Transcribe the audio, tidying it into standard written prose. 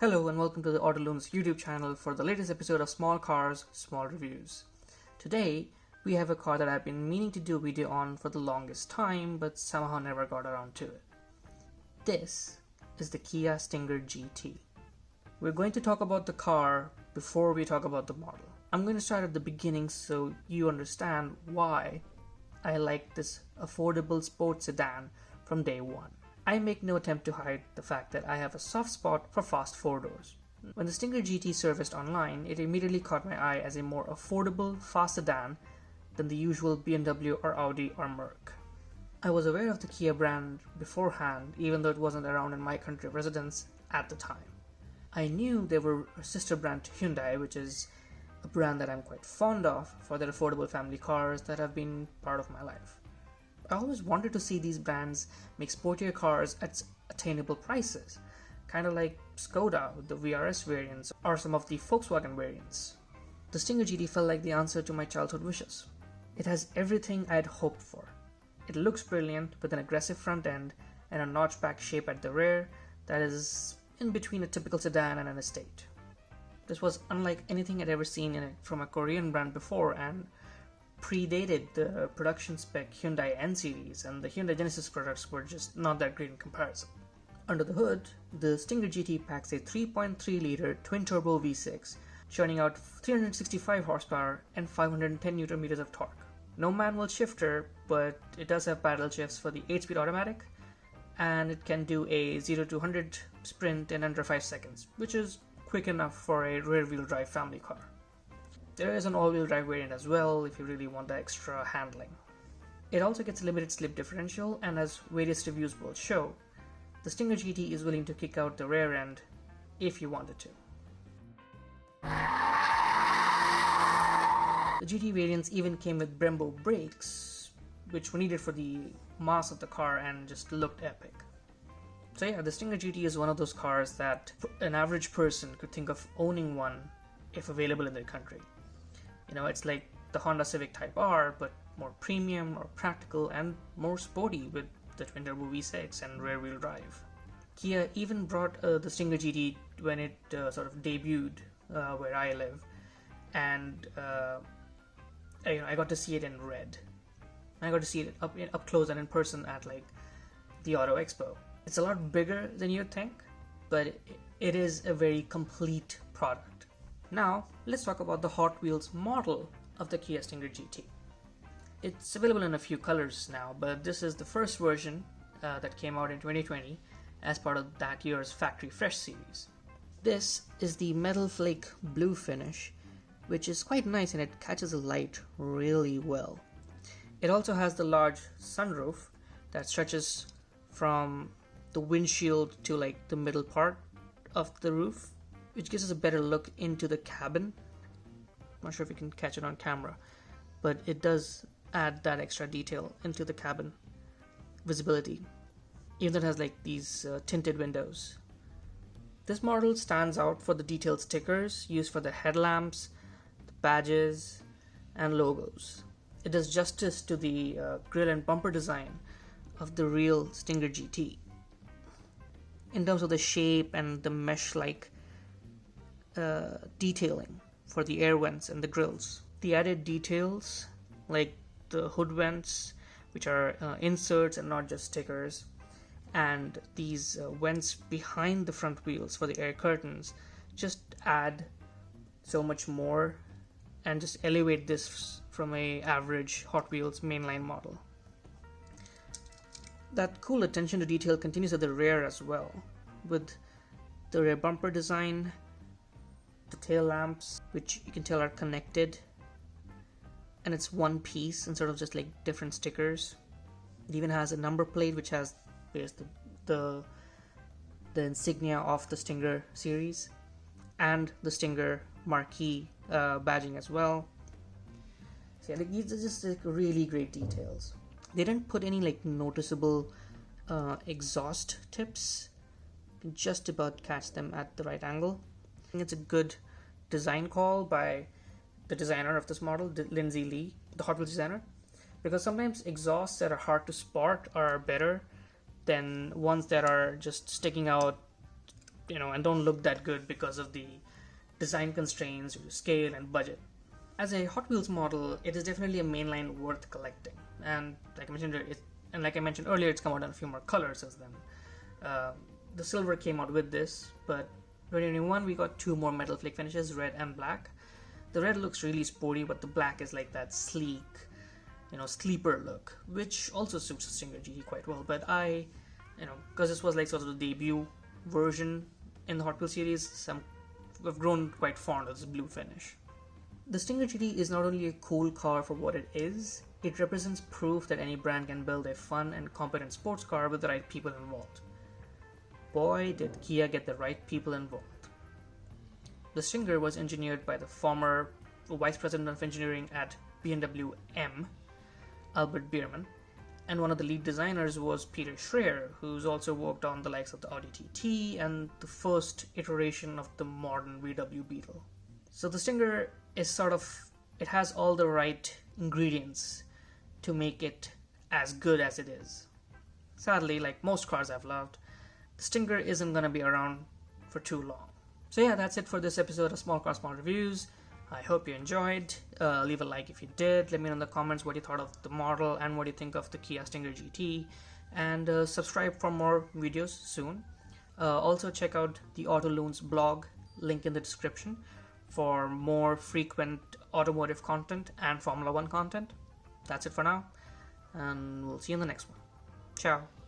Hello and welcome to the Autoloons YouTube channel for the latest episode of Small Cars, Small Reviews. Today, we have a car that I've been meaning to do a video on for the longest time, but somehow never got around to it. This is the Kia Stinger GT. We're going to talk about the car before we talk about the model. I'm going to start at the beginning so you understand why I like this affordable sports sedan from day one. I make no attempt to hide the fact that I have a soft spot for fast four doors. When the Stinger GT surfaced online, it immediately caught my eye as a more affordable, fast sedan than the usual BMW or Audi or Merc. I was aware of the Kia brand beforehand, even though it wasn't around in my country of residence at the time. I knew they were a sister brand to Hyundai, which is a brand that I'm quite fond of for their affordable family cars that have been part of my life. I always wanted to see these brands make sportier cars at attainable prices, kind of like Skoda with the VRS variants or some of the Volkswagen variants. The Stinger GT felt like the answer to my childhood wishes. It has everything I had hoped for. It looks brilliant with an aggressive front end and a notchback shape at the rear that is in between a typical sedan and an estate. This was unlike anything I'd ever seen from a Korean brand before and predated the production spec Hyundai N series, and the Hyundai Genesis products were just not that great in comparison. Under the hood, the Stinger GT packs a 3.3-liter twin-turbo V6, churning out 365 horsepower and 510 Nm of torque. No manual shifter, but it does have paddle shifts for the 8-speed automatic, and it can do a 0 to 100 sprint in under 5 seconds, which is quick enough for a rear-wheel drive family car. There is an all-wheel drive variant as well if you really want the extra handling. It also gets a limited slip differential, and as various reviews will show, the Stinger GT is willing to kick out the rear end if you wanted to. The GT variants even came with Brembo brakes, which were needed for the mass of the car and just looked epic. So yeah, the Stinger GT is one of those cars that an average person could think of owning one if available in their country. You know, it's like the Honda Civic Type R, but more premium, more practical, and more sporty with the twin-turbo V6 and rear-wheel drive. Kia even brought the Stinger GT when it sort of debuted where I live, and I got to see it in red. I got to see it up close and in person at like the Auto Expo. It's a lot bigger than you'd think, but it is a very complete product. Now, let's talk about the Hot Wheels model of the Kia Stinger GT. It's available in a few colors now, but this is the first version that came out in 2020 as part of that year's Factory Fresh series. This is the Metal Flake blue finish, which is quite nice and it catches the light really well. It also has the large sunroof that stretches from the windshield to like the middle part of the roof, which gives us a better look into the cabin. I'm not sure if you can catch it on camera, but it does add that extra detail into the cabin visibility, even though it has like these tinted windows. This model stands out for the detailed stickers used for the headlamps, the badges, and logos. It does justice to the grille and bumper design of the real Stinger GT. In terms of the shape and the mesh-like detailing for the air vents and the grills. The added details like the hood vents, which are inserts and not just stickers, and these vents behind the front wheels for the air curtains just add so much more and just elevate this from a average Hot Wheels mainline model. That cool attention to detail continues at the rear as well, with the rear bumper design, the tail lamps, which you can tell are connected, and it's one piece instead of just like different stickers. It even has a number plate which has the insignia of the Stinger series and the Stinger marquee badging as well. So yeah, like, these are just like really great details. They didn't put any like noticeable exhaust tips. You can just about catch them at the right angle. I think it's a good design call by the designer of this model, Lindsay Lee, the Hot Wheels designer, because sometimes exhausts that are hard to spot are better than ones that are just sticking out and don't look that good because of the design constraints, scale, and budget. As a Hot Wheels model, it is definitely a mainline worth collecting. And like I mentioned earlier, it's come out in a few more colors since then. The silver came out with this, but 2021 we got 2 more metal flake finishes, red and black. The red looks really sporty, but the black is like that sleek, sleeper look, which also suits the Stinger GT quite well. But because this was like sort of the debut version in the Hot Wheels series, I've grown quite fond of this blue finish. The Stinger GT is not only a cool car for what it is, it represents proof that any brand can build a fun and competent sports car with the right people involved. Boy, did Kia get the right people involved. The Stinger was engineered by the former Vice President of Engineering at BMW M, Albert Biermann, and one of the lead designers was Peter Schreier, who's also worked on the likes of the Audi TT and the first iteration of the modern VW Beetle. So the Stinger is it has all the right ingredients to make it as good as it is. Sadly, like most cars I've loved, the Stinger isn't going to be around for too long. So yeah, that's it for this episode of Small Car Small Reviews. I hope you enjoyed. Leave a like if you did. Let me know in the comments what you thought of the model and what you think of the Kia Stinger GT. And subscribe for more videos soon. Also check out the Autoloons blog, link in the description, for more frequent automotive content and Formula One content. That's it for now, and we'll see you in the next one. Ciao.